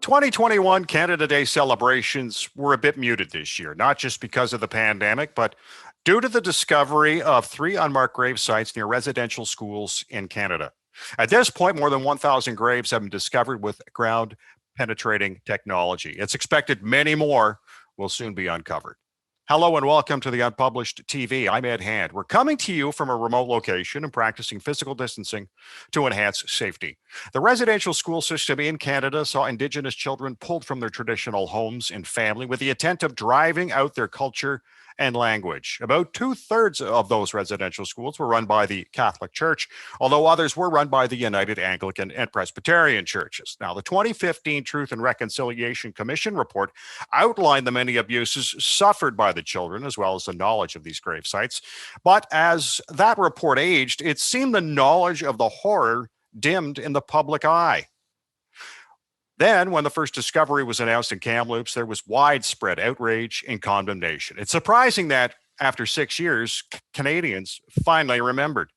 2021 Canada Day celebrations were a bit muted this year, not just because of the pandemic, but due to the discovery of three unmarked grave sites near residential schools in Canada. At this point, more than 1,000 graves have been discovered with ground penetrating technology. It's expected many more will soon be uncovered. Hello and welcome to the Unpublished TV. I'm Ed Hand. We're coming to you from a remote location and practicing physical distancing to enhance safety. The residential school system in Canada saw Indigenous children pulled from their traditional homes and family with the intent of driving out their culture and language. About 2/3 of those residential schools were run by the Catholic Church, although others were run by the United Anglican and Presbyterian churches. Now, the 2015 Truth and Reconciliation Commission report outlined the many abuses suffered by the children, as well as the knowledge of these grave sites. But as that report aged, it seemed the knowledge of the horror dimmed in the public eye. Then, when the first discovery was announced in Kamloops, there was widespread outrage and condemnation. It's surprising that after 6 years, Canadians finally remembered.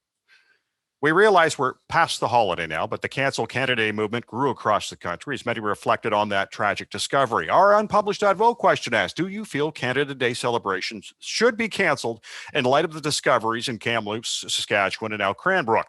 We realize we're past the holiday now, but the Cancel Canada Day movement grew across the country as many reflected on that tragic discovery. Our unpublished.vote question asked, do you feel Canada Day celebrations should be canceled in light of the discoveries in Kamloops, Saskatchewan, and now Cranbrook?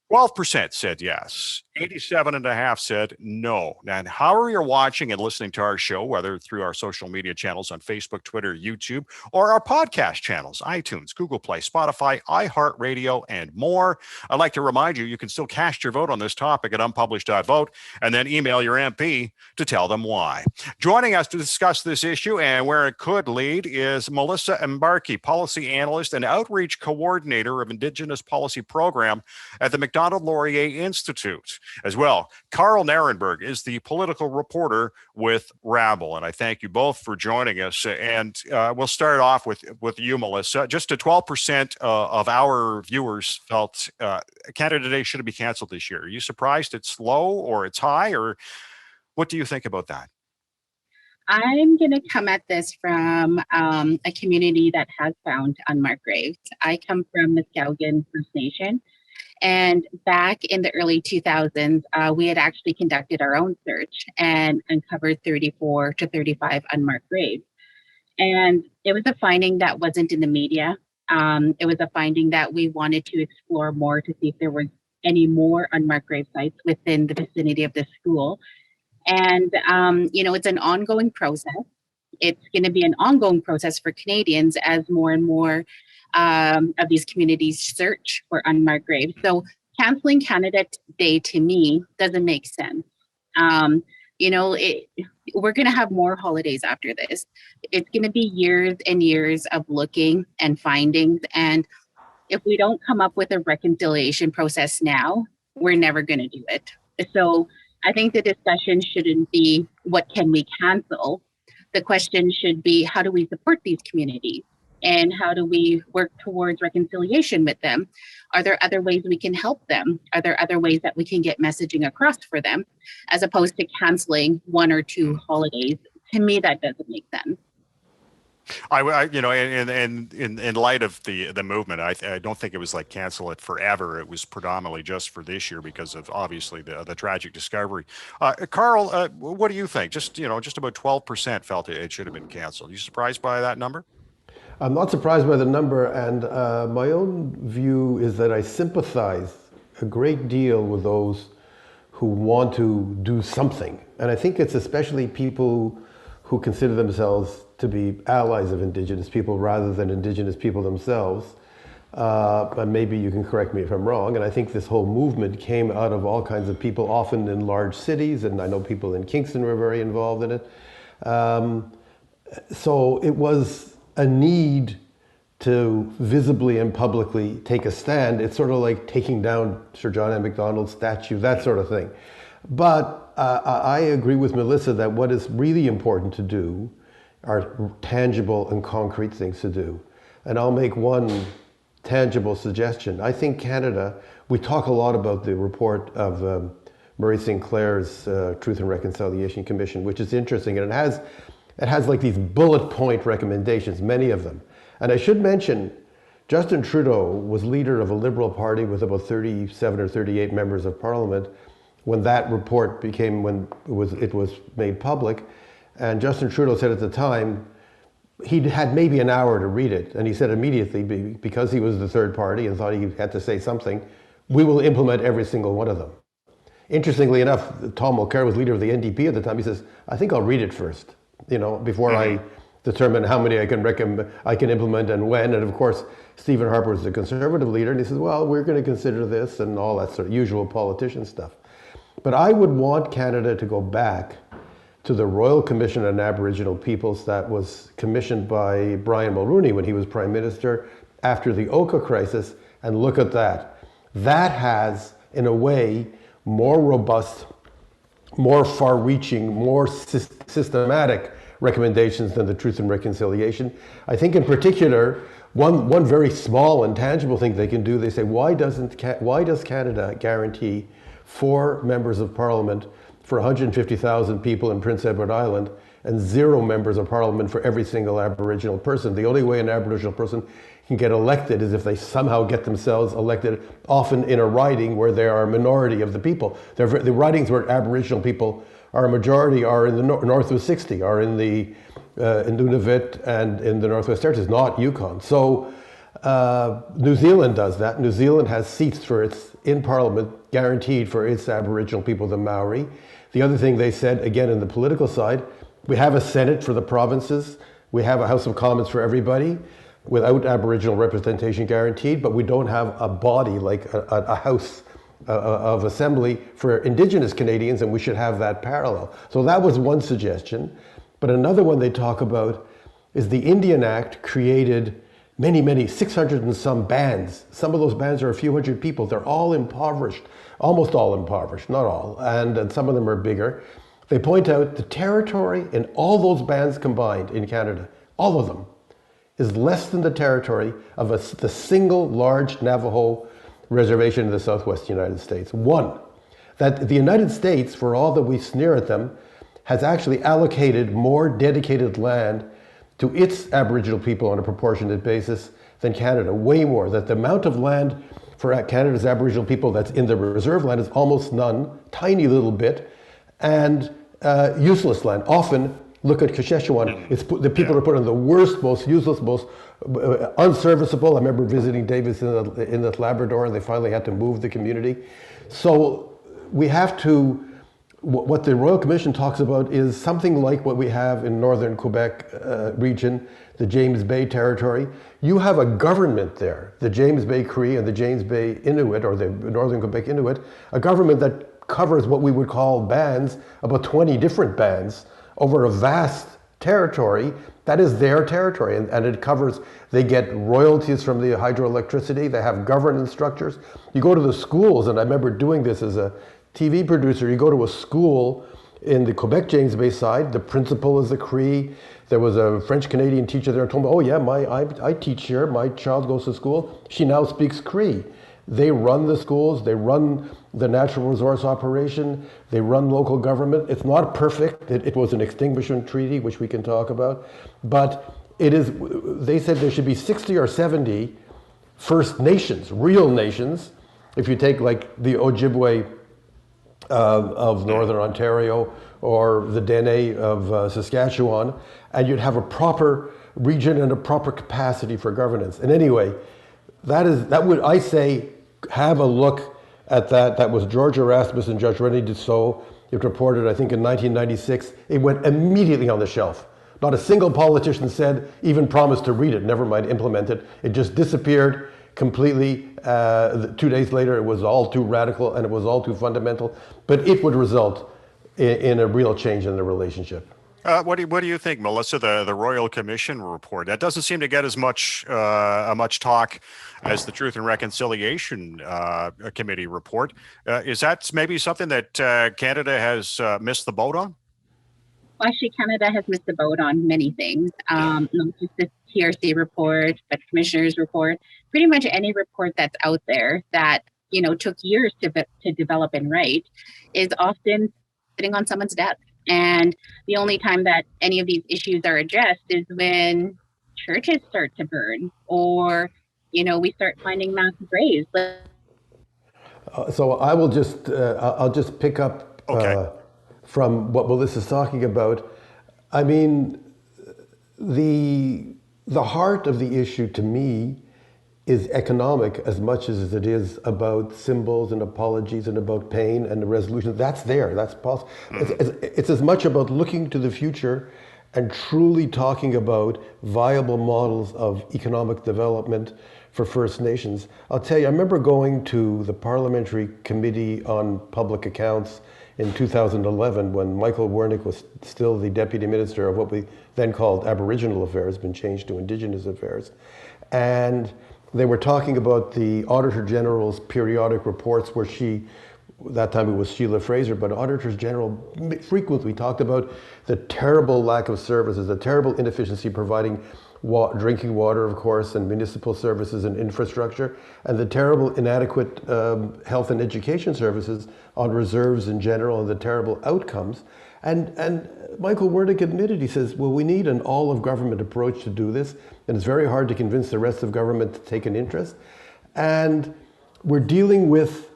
12% said yes. 87.5% said no. And however you're watching and listening to our show, whether through our social media channels on Facebook, Twitter, YouTube, or our podcast channels, iTunes, Google Play, Spotify, iHeartRadio, and more, I'd like to remind you, you can still cast your vote on this topic at unpublished.vote and then email your MP to tell them why. Joining us to discuss this issue and where it could lead is Melissa Mbarki, policy analyst and outreach coordinator of Indigenous Policy Program at the Macdonald-Laurier Institute. As well, Carl Narenberg is the political reporter with Rabble, and I thank you both for joining us. And we'll start off with you, Melissa. Just 12% of our viewers felt Canada Day should be canceled this year. Are you surprised it's low or it's high, or what do you think about that? I'm going to come at this from a community that has found unmarked graves. I come from the Muskegon First Nation. And back in the early 2000s, we had actually conducted our own search and uncovered 34 to 35 unmarked graves. And it was a finding that wasn't in the media. It was a finding that we wanted to explore more to see if there were any more unmarked grave sites within the vicinity of the school. And, it's an ongoing process. It's going to be an ongoing process for Canadians as more and more of these communities search for unmarked graves. So canceling Canada Day to me doesn't make sense. We're going to have more holidays after this. It's going to be years and years of looking and findings. And if we don't come up with a reconciliation process now, we're never going to do it. So I think the discussion shouldn't be what can we cancel? The question should be, how do we support these communities? And how do we work towards reconciliation with them? Are there other ways we can help them? Are there other ways that we can get messaging across for them, as opposed to canceling one or two holidays? To me, that doesn't make sense. In light of the movement, I don't think it was like cancel it forever. It was predominantly just for this year because of obviously the tragic discovery. Carl, what do you think? Just about 12% felt it should have been canceled. Are you surprised by that number? I'm not surprised by the number, and my own view is that I sympathize a great deal with those who want to do something. And I think it's especially people who consider themselves to be allies of Indigenous people rather than Indigenous people themselves. But maybe you can correct me if I'm wrong. And I think this whole movement came out of all kinds of people, often in large cities, and I know people in Kingston were very involved in it. So it was a need to visibly and publicly take a stand. It's sort of like taking down Sir John A. Macdonald's statue, that sort of thing. But I agree with Melissa that what is really important to do are tangible and concrete things to do. And I'll make one tangible suggestion. I think Canada, we talk a lot about the report of Murray Sinclair's Truth and Reconciliation Commission, which is interesting, and it has like these bullet point recommendations, many of them. And I should mention, Justin Trudeau was leader of a Liberal Party with about 37 or 38 members of Parliament, when that report when it was made public. And Justin Trudeau said at the time, he had maybe an hour to read it. And he said immediately, because he was the third party and thought he had to say something, we will implement every single one of them. Interestingly enough, Tom Mulcair was leader of the NDP at the time. He says, I think I'll read it first, before I determine how many I can implement and when. And of course, Stephen Harper was the Conservative leader, and he says, well, we're going to consider this and all that sort of usual politician stuff. But I would want Canada to go back to the Royal Commission on Aboriginal Peoples that was commissioned by Brian Mulroney when he was Prime Minister after the Oka crisis, and look at that. That has, in a way, more robust, more far-reaching, more systematic recommendations than the Truth and Reconciliation. I think in particular, one very small and tangible thing they can do, they say, why does Canada guarantee 4 members of Parliament for 150,000 people in Prince Edward Island and 0 members of Parliament for every single Aboriginal person? The only way an Aboriginal person can get elected is if they somehow get themselves elected, often in a riding where they are a minority of the people. The ridings where Aboriginal people are a majority are in the Northwest 60, are in the in Nunavut and in the Northwest Territories, not Yukon. So New Zealand does that. New Zealand has seats in Parliament guaranteed for its Aboriginal people, the Maori. The other thing they said, again, in the political side, we have a Senate for the provinces, we have a House of Commons for everybody, without Aboriginal representation guaranteed, but we don't have a body like a House of Assembly for Indigenous Canadians, and we should have that parallel. So that was one suggestion. But another one they talk about is the Indian Act created many, 600 and some bands. Some of those bands are a few hundred people. They're all impoverished, almost all impoverished, not all, and some of them are bigger. They point out the territory in all those bands combined in Canada, all of them, is less than the territory of the single large Navajo reservation in the Southwest United States. One, that the United States, for all that we sneer at them, has actually allocated more dedicated land to its Aboriginal people on a proportionate basis than Canada, way more. That the amount of land for Canada's Aboriginal people that's in the reserve land is almost none, tiny little bit, and useless land. Often, look at Saskatchewan. The people are put on the worst, most useless, most unserviceable. I remember visiting Davis in the Labrador, and they finally had to move the community. So we have to, what the Royal Commission talks about is something like what we have in northern Quebec region, the James Bay territory. You have a government there, the James Bay Cree and the James Bay Inuit, or the northern Quebec Inuit, a government that covers what we would call bands, about 20 different bands, over a vast territory. That is their territory, and it covers, they get royalties from the hydroelectricity, they have governance structures. You go to the schools, and I remember doing this as a TV producer, you go to a school in the Quebec James Bay side, the principal is a Cree, there was a French-Canadian teacher there who told me, oh yeah, I teach here, my child goes to school, she now speaks Cree. They run the schools, they run the natural resource operation, they run local government. It's not perfect. It was an extinguishment treaty, which we can talk about, but it is, they said there should be 60 or 70 First Nations, real nations. If you take like the Ojibwe of Northern Ontario or the Dene of Saskatchewan, and you'd have a proper region and a proper capacity for governance. And anyway, that would, I say, have a look at that. That was George Erasmus and Judge René Dussault. It reported, I think, in 1996. It went immediately on the shelf. Not a single politician said, even promised to read it, never mind implement it. It just disappeared completely. 2 days later, it was all too radical and it was all too fundamental. But it would result in a real change in the relationship. What do you think, Melissa? The Royal Commission report that doesn't seem to get as much talk as the Truth and Reconciliation Committee report. Is that maybe something that Canada has missed the boat on? Well, actually, Canada has missed the boat on many things. Not just the TRC report, but Commissioner's report. Pretty much any report that's out there that took years to develop and write is often sitting on someone's desk. And the only time that any of these issues are addressed is when churches start to burn, or we start finding mass graves. So I will just, I'll just pick up Okay. from what Melissa's talking about. I mean, the heart of the issue to me is economic as much as it is about symbols and apologies and about pain and the resolution. That's there. That's possible. It's as much about looking to the future and truly talking about viable models of economic development for First Nations. I'll tell you, I remember going to the Parliamentary Committee on Public Accounts in 2011 when Michael Wernick was still the Deputy Minister of what we then called Aboriginal Affairs, been changed to Indigenous Affairs. And they were talking about the Auditor General's periodic reports where that time it was Sheila Fraser, but Auditors General frequently talked about the terrible lack of services, the terrible inefficiency providing drinking water, of course, and municipal services and infrastructure, and the terrible inadequate health and education services on reserves in general, and the terrible outcomes. And Michael Wernick admitted, he says, well, we need an all-of-government approach to do this, and it's very hard to convince the rest of government to take an interest. And we're dealing with,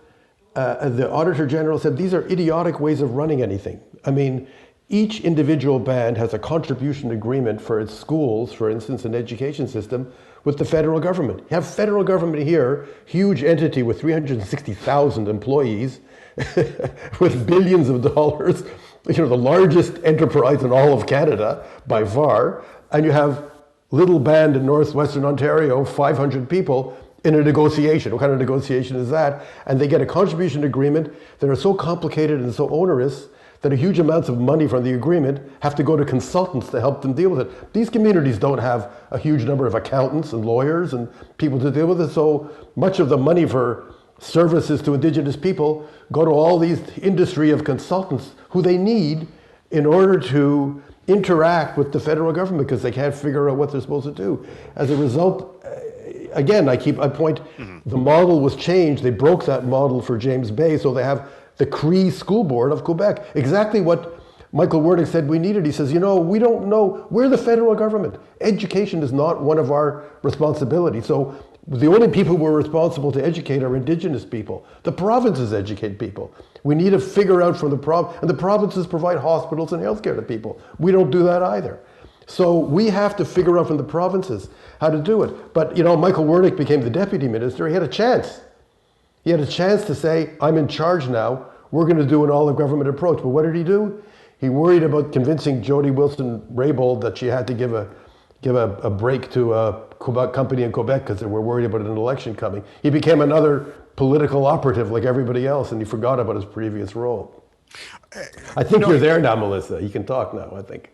the Auditor General said, these are idiotic ways of running anything. I mean, each individual band has a contribution agreement for its schools, for instance, an education system, with the federal government. You have federal government here, huge entity with 360,000 employees, with billions of dollars, the largest enterprise in all of Canada by far, and you have little band in northwestern Ontario, 500 people in a negotiation. What kind of negotiation is that? And they get a contribution agreement that are so complicated and so onerous that a huge amounts of money from the agreement have to go to consultants to help them deal with it. These communities don't have a huge number of accountants and lawyers and people to deal with it, so much of the money for services to Indigenous people go to all these industry of consultants who they need in order to interact with the federal government because they can't figure out what they're supposed to do. As a result, again, I point, the model was changed. They broke that model for James Bay, so they have the Cree School Board of Quebec. Exactly what Michael Wernick said we needed. He says, we don't know. We're the federal government. Education is not one of our responsibilities. So the only people we're responsible to educate are Indigenous people. The provinces educate people. We need to figure out from and the provinces provide hospitals and healthcare to people. We don't do that either. So we have to figure out from the provinces how to do it. But, Michael Wernick became the deputy minister. He had a chance. He had a chance to say, I'm in charge now. We're going to do an all-of-government approach. But what did he do? He worried about convincing Jody Wilson-Raybould that she had to give a break to a Quebec company in Quebec because they were worried about an election coming. He became another political operative like everybody else, and he forgot about his previous role. I think you're there now, Melissa. You can talk now, I think.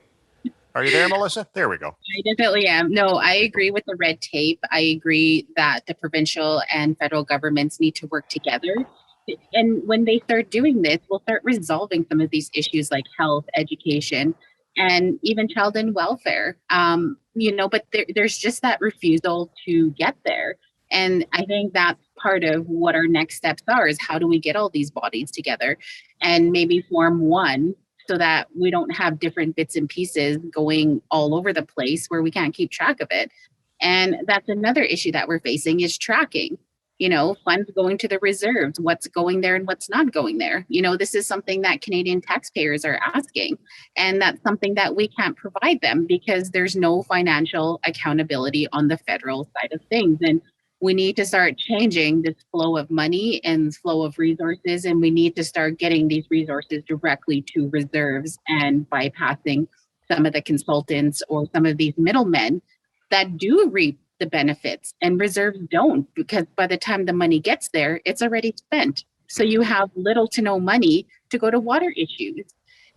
Are you there, Melissa? There we go. I definitely am. No, I agree with the red tape. I agree that the provincial and federal governments need to work together. And when they start doing this, we'll start resolving some of these issues like health, education, and even child and welfare. But there's just that refusal to get there. And I think that's part of what our next steps are, is how do we get all these bodies together and maybe form one, so that we don't have different bits and pieces going all over the place where we can't keep track of it. And that's another issue that we're facing, is tracking, funds going to the reserves, what's going there and what's not going there. This is something that Canadian taxpayers are asking. And that's something that we can't provide them because there's no financial accountability on the federal side of things. And we need to start changing this flow of money and flow of resources, and we need to start getting these resources directly to reserves and bypassing some of the consultants or some of these middlemen that do reap the benefits and reserves don't, because by the time the money gets there, it's already spent. So you have little to no money to go to water issues.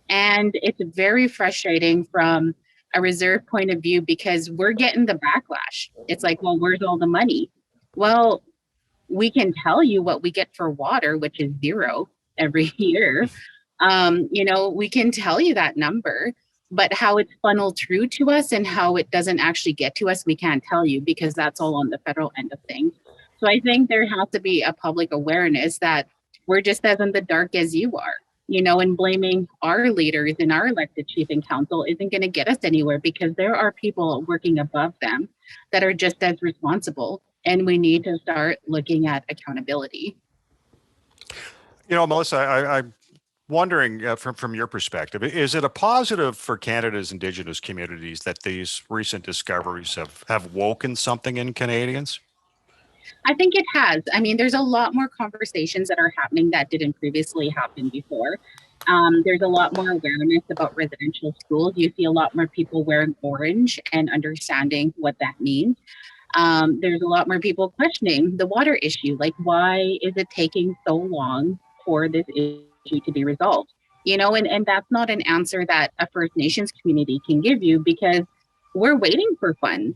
And it's very frustrating from a reserve point of view because we're getting the backlash. It's like, well, where's all the money? Well, we can tell you what we get for water, which is zero every year. We can tell you that number, but how it's funneled through to us and how it doesn't actually get to us, we can't tell you because that's all on the federal end of things. So I think there has to be a public awareness that we're just as in the dark as you are, and blaming our leaders and our elected chief and council isn't going to get us anywhere because there are people working above them that are just as responsible. And we need to start looking at accountability. Melissa, I'm wondering from your perspective, is it a positive for Canada's Indigenous communities that these recent discoveries have woken something in Canadians? I think it has. I mean, there's a lot more conversations that are happening that didn't previously happen before. There's a lot more awareness about residential schools. You see a lot more people wearing orange and understanding what that means. There's a lot more people questioning the water issue. Like, why is it taking so long for this issue to be resolved? And that's not an answer that a First Nations community can give you because we're waiting for funds.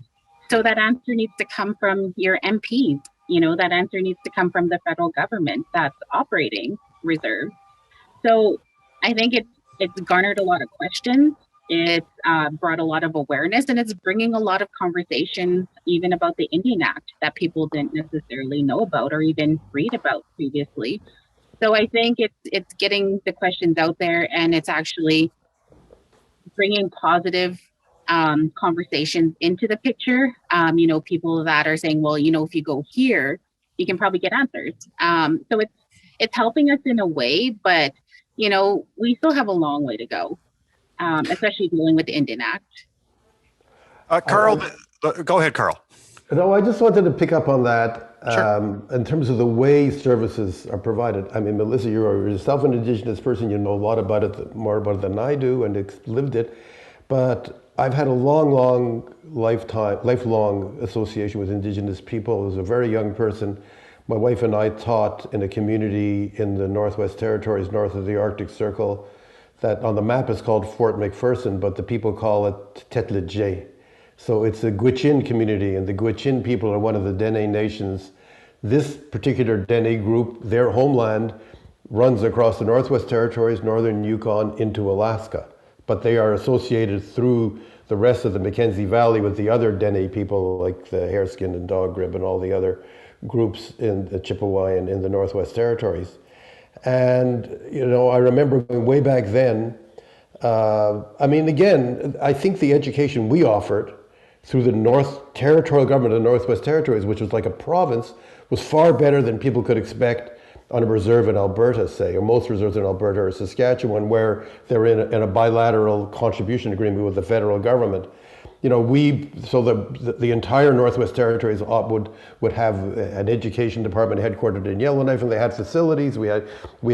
So that answer needs to come from your MPs. That answer needs to come from the federal government that's operating reserves. So I think it's garnered a lot of questions. It's brought a lot of awareness, and it's bringing a lot of conversations even about the Indian Act that people didn't necessarily know about or even read about previously. So I think it's getting the questions out there, and it's actually bringing positive conversations into the picture. People that are saying, well, if you go here, you can probably get answers. So it's helping us in a way, but we still have a long way to go, especially dealing with the Indian Act. Carl, go ahead, Carl. No, I just wanted to pick up on that Sure. in terms of the way services are provided. I mean, Melissa, you're yourself an Indigenous person. You know a lot about it, more about it than I do, and lived it. But I've had a lifelong association with Indigenous people. As a very young person, my wife and I taught in a community in the Northwest Territories, north of the Arctic Circle, that on the map is called Fort McPherson, but the people call it Tetlejay. So it's a Gwich'in community, and the Gwich'in people are one of the Dene nations. This particular Dene group, their homeland runs across the Northwest Territories, northern Yukon into Alaska. But they are associated through the rest of the Mackenzie Valley with the other Dene people like the Hareskin and Dog Rib and all the other groups in the Chippewa and in the Northwest Territories. And, I remember going way back then. Again, I think the education we offered through the North Territorial Government of the Northwest Territories, which was like a province, was far better than people could expect on a reserve in Alberta, say, or most reserves in Alberta or Saskatchewan, where they're in a bilateral contribution agreement with the federal government. The entire Northwest Territories would have an education department headquartered in Yellowknife, and they had facilities. We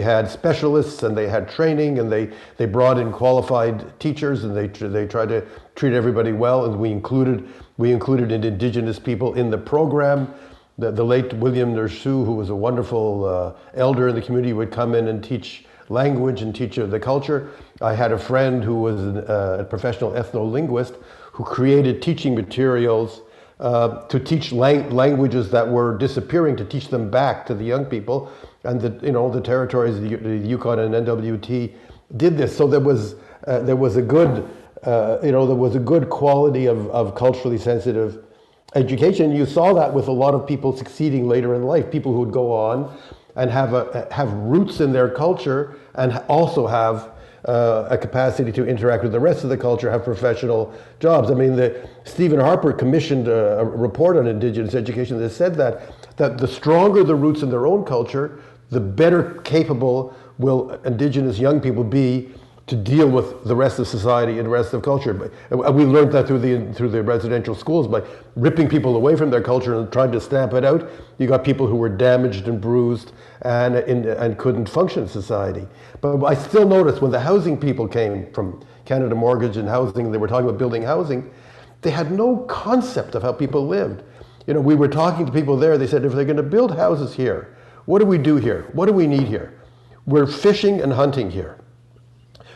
had specialists, and they had training, and they brought in qualified teachers, and they tried to treat everybody well. And we included Indigenous people in the program. The late William Nersu, who was a wonderful elder in the community, would come in and teach language and teach the culture. I had a friend who was a professional ethno-linguist who created teaching materials to teach languages that were disappearing, to teach them back to the young people. And the territories, the Yukon and NWT did this. So there was a good quality of culturally sensitive education. You saw that with a lot of people succeeding later in life, people who would go on and have roots in their culture and also have a capacity to interact with the rest of the culture, have professional jobs. Stephen Harper commissioned a report on Indigenous education that said that the stronger the roots in their own culture, the better capable will Indigenous young people be to deal with the rest of society and the rest of culture. We learned that through the residential schools. By ripping people away from their culture and trying to stamp it out, you got people who were damaged and bruised and couldn't function in society. But I still noticed when the housing people came from Canada Mortgage and Housing, they were talking about building housing, they had no concept of how people lived. We were talking to people there, they said, if they're going to build houses here, what do we do here? What do we need here? We're fishing and hunting here.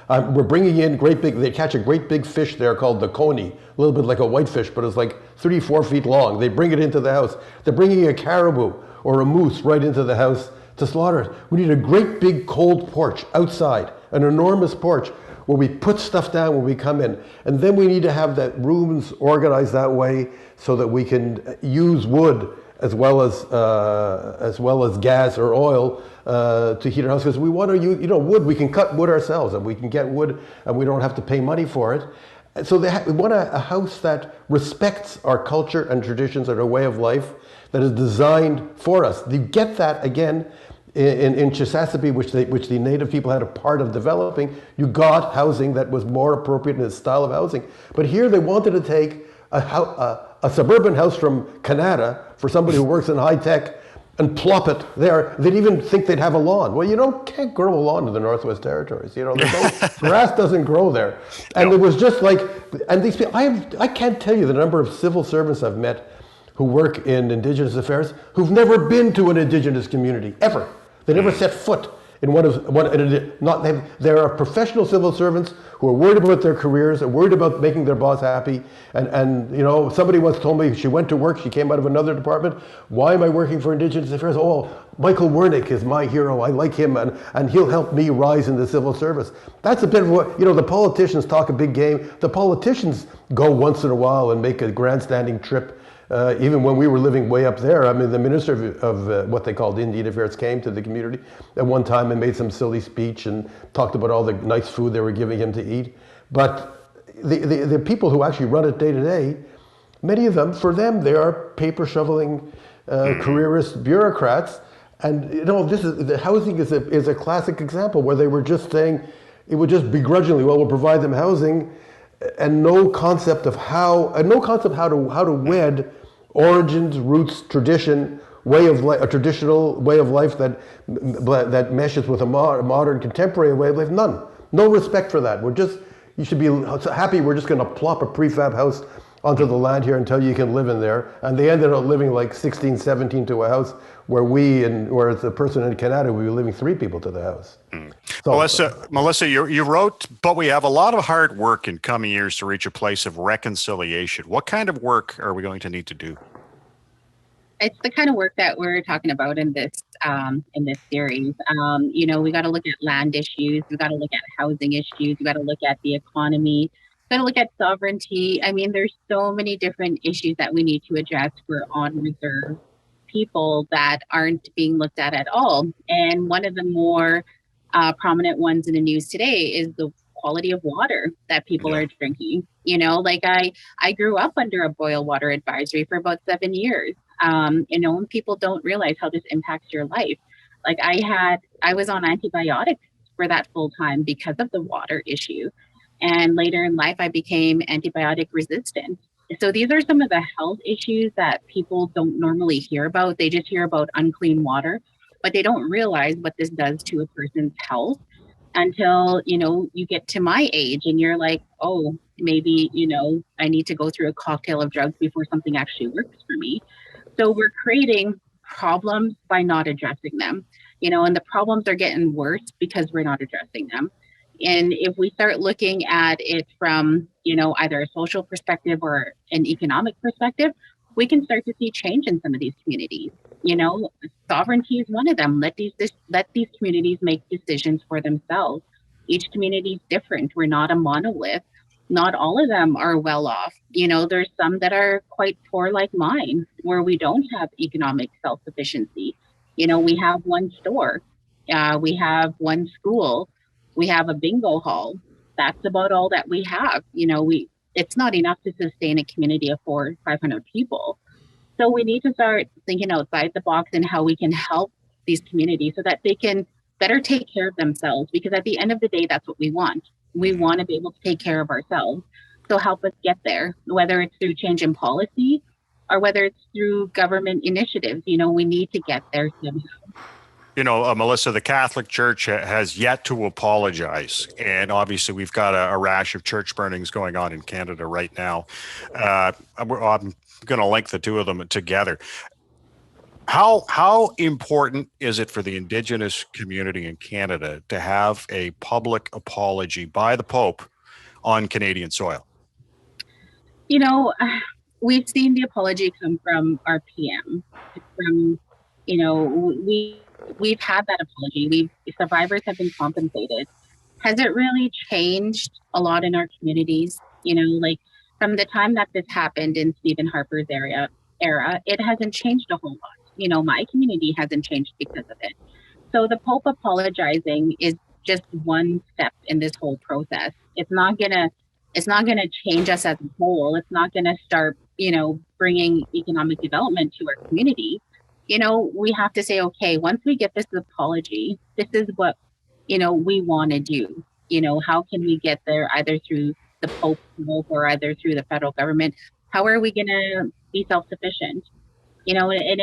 We're bringing in they catch a great big fish there called the coney, a little bit like a whitefish, but it's like 3-4 feet long. They bring it into the house. They're bringing a caribou or a moose right into the house to slaughter it. We need a great big cold porch outside, an enormous porch where we put stuff down when we come in. And then we need to have that rooms organized that way so that we can use wood as well as gas or oil to heat our house, because we want to use wood. We can cut wood ourselves, and we can get wood, and we don't have to pay money for it. And so we want a house that respects our culture and traditions and our way of life, that is designed for us. You get that again in Chesapeake, which the native people had a part of developing, you got housing that was more appropriate in its style of housing. But here they wanted to take a suburban house from Canada for somebody who works in high tech and plop it there. They'd even think they'd have a lawn. Well, can't grow a lawn in the Northwest Territories. Grass doesn't grow there. And it was just like, and these people, I can't tell you the number of civil servants I've met who work in Indigenous affairs who've never been to an Indigenous community, ever. They never set foot in there are professional civil servants who are worried about their careers, are worried about making their boss happy. And somebody once told me she went to work, she came out of another department. Why am I working for Indigenous affairs? Oh, Michael Wernick is my hero. I like him, and he'll help me rise in the civil service. That's a bit of what, the politicians talk a big game. The politicians go once in a while and make a grandstanding trip. Even when we were living way up there, I mean, the minister of what they called Indian Affairs came to the community at one time and made some silly speech and talked about all the nice food they were giving him to eat. But the people who actually run it day to day, many of them, for them, they are paper shoveling careerist bureaucrats. And the housing is a classic example where they were just saying it would just begrudgingly, well, we'll provide them housing, and no concept how to wed origins, roots, tradition, a traditional way of life that meshes with a modern contemporary way of life. No respect for that. You should be happy we're just going to plop a prefab house onto the land here and tell you can live in there. And they ended up living like 16, 17 to a house whereas the person in Canada, we were living 3 people to the house. So, Melissa, you wrote, but we have a lot of hard work in coming years to reach a place of reconciliation. What kind of work are we going to need to do? It's the kind of work that we're talking about in this series. We got to look at land issues. We got to look at housing issues. We got to look at the economy. We got to look at sovereignty. I mean, there's so many different issues that we need to address for on-reserve people that aren't being looked at all. And one of the more prominent ones in the news today is the quality of water that people are drinking. I grew up under a boil water advisory for about 7 years. And people don't realize how this impacts your life. Like I was on antibiotics for that full time because of the water issue. And later in life, I became antibiotic resistant. So these are some of the health issues that people don't normally hear about. They just hear about unclean water, but they don't realize what this does to a person's health until, you get to my age and you're like, oh, maybe, I need to go through a cocktail of drugs before something actually works for me. So we're creating problems by not addressing them, and the problems are getting worse because we're not addressing them. And if we start looking at it from, either a social perspective or an economic perspective, we can start to see change in some of these communities. Sovereignty is one of them. Let these communities make decisions for themselves. Each community is different. We're not a monolith. Not all of them are well off. There's some that are quite poor, like mine, where we don't have economic self-sufficiency. We have one store, we have one school, we have a bingo hall. That's about all that we have. It's not enough to sustain a community of 400 or 500 people. So we need to start thinking outside the box and how we can help these communities so that they can better take care of themselves. Because at the end of the day, that's what we want. We want to be able to take care of ourselves. So help us get there, whether it's through change in policy or whether it's through government initiatives. We need to get there somehow. Melissa, the Catholic Church has yet to apologize. And obviously, we've got a rash of church burnings going on in Canada right now. I'm going to link the two of them together. How important is it for the Indigenous community in Canada to have a public apology by the Pope on Canadian soil? We've seen the apology come from our PM. We've had that apology. Survivors have been compensated. Has it really changed a lot in our communities? From the time that this happened in Stephen Harper's era, it hasn't changed a whole lot. My community hasn't changed because of it. So the Pope apologizing is just one step in this whole process. It's not gonna change us as a whole. It's not gonna start, bringing economic development to our community. we have to say, okay, once we get this apology, this is what, we want to do. How can we get there either through the Pope or either through the federal government? How are we going to be self-sufficient? And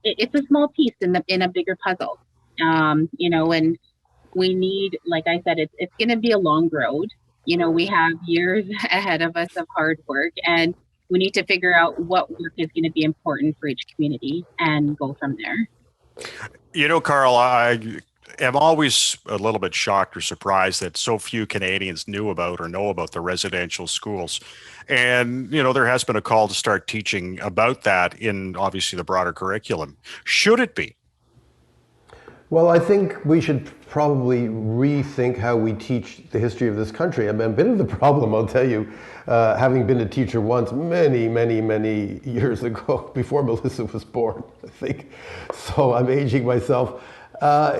it's a small piece in a bigger puzzle. And we need, like I said, it's going to be a long road. We have years ahead of us of hard work, and we need to figure out what work is going to be important for each community and go from there. Carl, I am always a little bit shocked or surprised that so few Canadians knew about or know about the residential schools. And, there has been a call to start teaching about that in obviously the broader curriculum. Should it be? Well, I think we should probably rethink how we teach the history of this country. I mean, a bit of the problem, I'll tell you, having been a teacher once many, many, many years ago, before Melissa was born, I think, so I'm aging myself,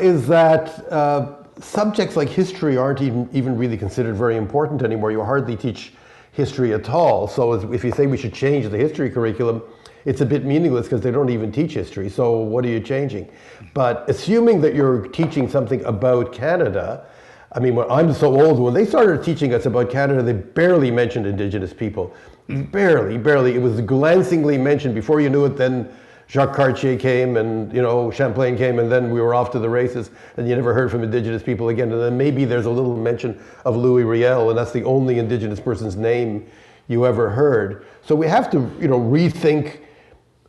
is that subjects like history aren't even really considered very important anymore. You hardly teach history at all. So if you say we should change the history curriculum, it's a bit meaningless because they don't even teach history. So what are you changing? But assuming that you're teaching something about Canada, I mean, I'm so old, when they started teaching us about Canada, they barely mentioned Indigenous people. Barely. It was glancingly mentioned. Before you knew it, then Jacques Cartier came and, Champlain came, and then we were off to the races, and you never heard from Indigenous people again. And then maybe there's a little mention of Louis Riel, and that's the only Indigenous person's name you ever heard. So we have to, rethink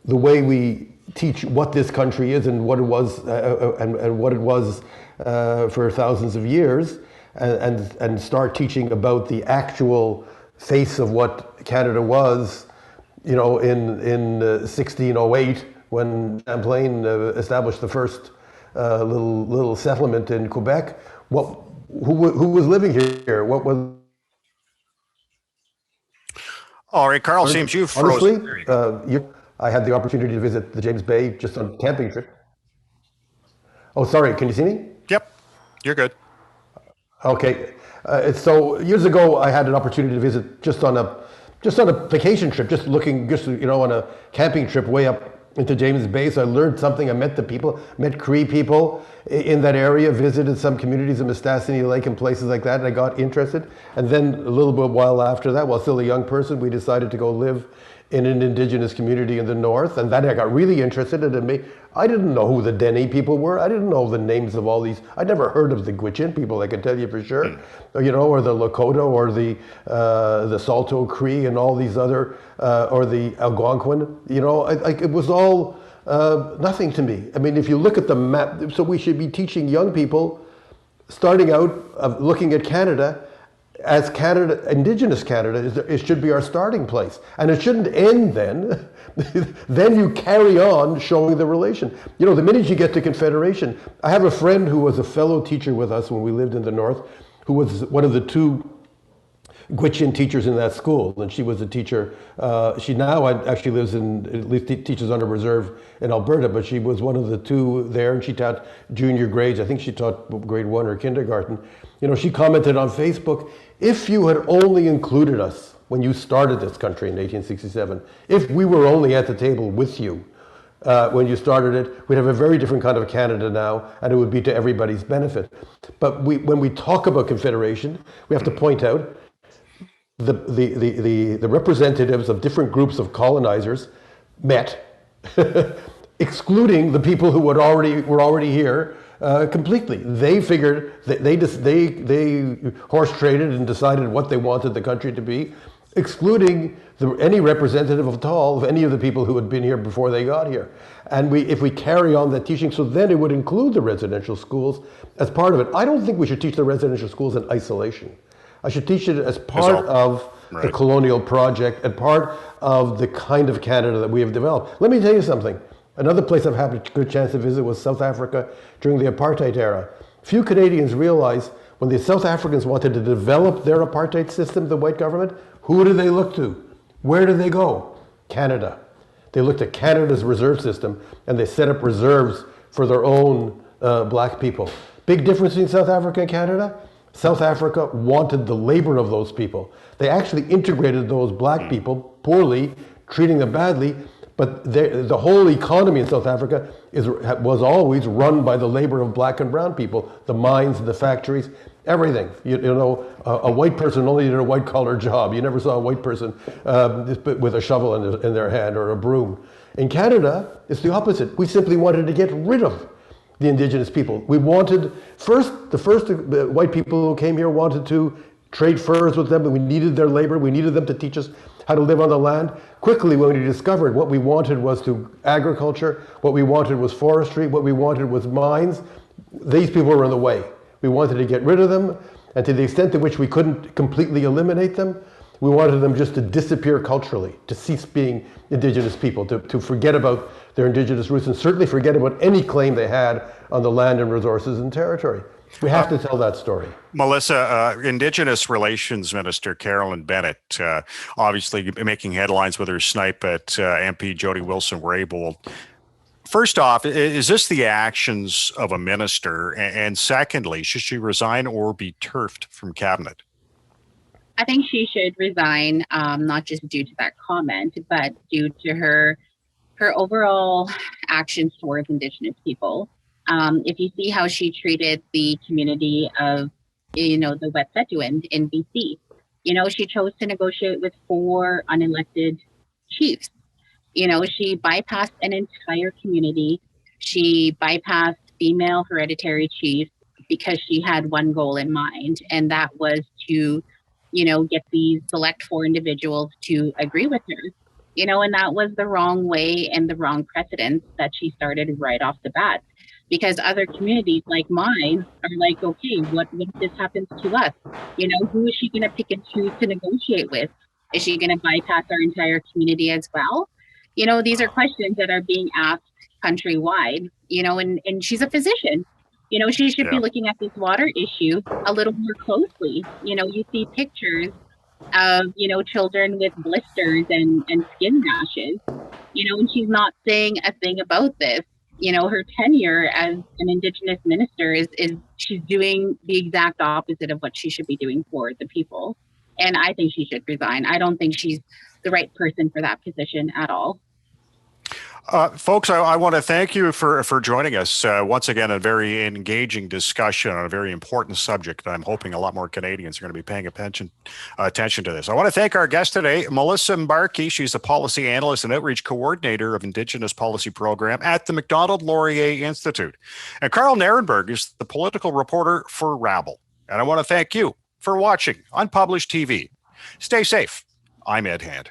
the way we teach what this country is and what it was and what it was for thousands of years, and start teaching about the actual face of what Canada was, in 1608 when Champlain established the first little settlement in Quebec. Who was living here? What was? All right, Carl, seems you've frozen. Honestly, I had the opportunity to visit the James Bay just on a camping trip. Oh, sorry, can you see me? Yep, you're good. Okay, so years ago I had an opportunity to visit just on a vacation trip, on a camping trip way up into James Bay. So I learned something. I met the people, met Cree people in that area, visited some communities in Mistassini Lake and places like that, and I got interested. And then a little bit while after that, while still a young person, we decided to go live in an Indigenous community in the north, and then I got really interested in it. I didn't know who the Dene people were. I didn't know the names of all these. I'd never heard of the Gwich'in people, I can tell you for sure, or the Lakota, or the Saulteaux Cree, and all these other, or the Algonquin. It was all nothing to me. I mean, if you look at the map, so we should be teaching young people, starting out of looking at Canada, as Canada, Indigenous Canada, it should be our starting place. And it shouldn't end then. Then you carry on showing the relation. The minute you get to Confederation, I have a friend who was a fellow teacher with us when we lived in the north, who was one of the two Gwich'in teachers in that school, and she was a teacher. She now actually lives at least teaches under reserve in Alberta, but she was one of the two there, and she taught junior grades. I think she taught grade 1 or kindergarten. She commented on Facebook, if you had only included us when you started this country in 1867, if we were only at the table with you when you started it, we'd have a very different kind of Canada now, and it would be to everybody's benefit. But when we talk about Confederation, we have to point out the representatives of different groups of colonizers met, excluding the people who were already here completely. They figured that they horse traded and decided what they wanted the country to be, excluding any representative at all of any of the people who had been here before they got here. And if we carry on that teaching, so then it would include the residential schools as part of it. I don't think we should teach the residential schools in isolation. I should teach it as part of the colonial project and part of the kind of Canada that we have developed. Let me tell you something. Another place I've had a good chance to visit was South Africa during the apartheid era. Few Canadians realize when the South Africans wanted to develop their apartheid system, the white government, who did they look to? Where did they go? Canada. They looked at Canada's reserve system, and they set up reserves for their own black people. Big difference between South Africa and Canada? South Africa wanted the labor of those people. They actually integrated those black people poorly, treating them badly, But the whole economy in South Africa was always run by the labor of black and brown people, the mines, the factories, everything. You know, a white person only did a white collar job. You never saw a white person with a shovel in their hand or a broom. In Canada, it's the opposite. We simply wanted to get rid of the Indigenous people. We wanted, the first white people who came here wanted to trade furs with them, and we needed their labor. We needed them to teach us how to live on the land. Quickly, when we discovered what we wanted was agriculture, what we wanted was forestry, what we wanted was mines, these people were in the way. We wanted to get rid of them, and to the extent to which we couldn't completely eliminate them, we wanted them just to disappear culturally, to cease being Indigenous people, to forget about their Indigenous roots, and certainly forget about any claim they had on the land and resources and territory. We have to tell that story. Melissa, Indigenous Relations Minister Carolyn Bennett, obviously making headlines with her snipe at MP Jody Wilson-Raybould. First off, is this the actions of a minister? And secondly, should she resign or be turfed from cabinet? I think she should resign, not just due to that comment, but due to her overall actions towards Indigenous people. If you see how she treated the community of, the Wet'suwet'en in BC, she chose to negotiate with 4 unelected chiefs. She bypassed an entire community. She bypassed female hereditary chiefs because she had one goal in mind, and that was to, get these select 4 individuals to agree with her. And that was the wrong way and the wrong precedence that she started right off the bat. Because other communities like mine are like, okay, what if this happens to us? Who is she going to pick and choose to negotiate with? Is she going to bypass our entire community as well? These are questions that are being asked countrywide, and she's a physician. She should be looking at this water issue a little more closely. You see pictures of, children with blisters and skin rashes, and she's not saying a thing about this. Her tenure as an Indigenous minister is she's doing the exact opposite of what she should be doing for the people. And I think she should resign. I don't think she's the right person for that position at all. Folks, I want to thank you for joining us. Once again, a very engaging discussion on a very important subject. I'm hoping a lot more Canadians are going to be paying attention to this. I want to thank our guest today, Melissa Mbarkey. She's the Policy Analyst and Outreach Coordinator of Indigenous Policy Program at the Macdonald-Laurier Institute. And Carl Narenberg is the political reporter for Rabble. And I want to thank you for watching Unpublished TV. Stay safe. I'm Ed Hand.